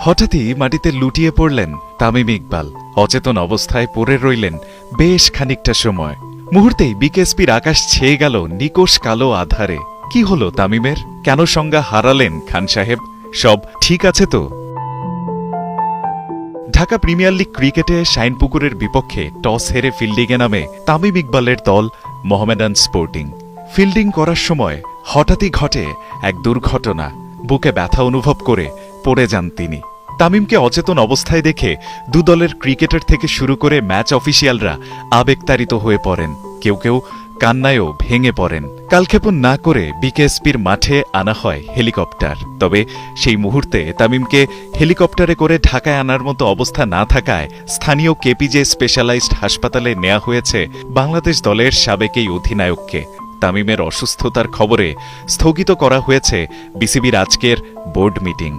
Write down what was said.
হঠাৎই মাটিতে লুটিয়ে পড়লেন তামিম ইকবাল। অচেতন অবস্থায় পড়ে রইলেন বেশ খানিকটা সময়। মুহূর্তেই বিকেএসপির আকাশ ছেয়ে গেল নিকোষ কালো আধারে। কি হলো তামিমের? কেন সংজ্ঞা হারালেন খান সাহেব? সব ঠিক আছে তো? ঢাকা প্রিমিয়ার লিগ ক্রিকেটে শাইনপুকুরের বিপক্ষে টস হেরে ফিল্ডিংয়ে নামে তামিম ইকবালের দল মোহামেডান স্পোর্টিং। ফিল্ডিং করার সময় হঠাৎই ঘটে এক দুর্ঘটনা। বুকে ব্যথা অনুভব করে পড়ে যান তিনি। তামিমকে অচেতন অবস্থায় দেখে দু দলের ক্রিকেটার থেকে শুরু করে ম্যাচ অফিসিয়ালরা আবেগতাড়িত হয়ে পড়েন। কেউ কেউ কান্নায়ও ভেঙে পড়েন। কালক্ষেপণ না করে বিকেএসপির মাঠে আনা হয় হেলিকপ্টার। তবে সেই মুহূর্তে তামিমকে হেলিকপ্টারে করে ঢাকায় আনার মতো অবস্থা না থাকায় স্থানীয় কেপিজে স্পেশালাইজড হাসপাতালে নেওয়া হয়েছে বাংলাদেশ দলের সাবেক এই অধিনায়ককে। তামিমের অসুস্থতার খবরে স্থগিত করা হয়েছে বিসিবির আজকের বোর্ড মিটিং।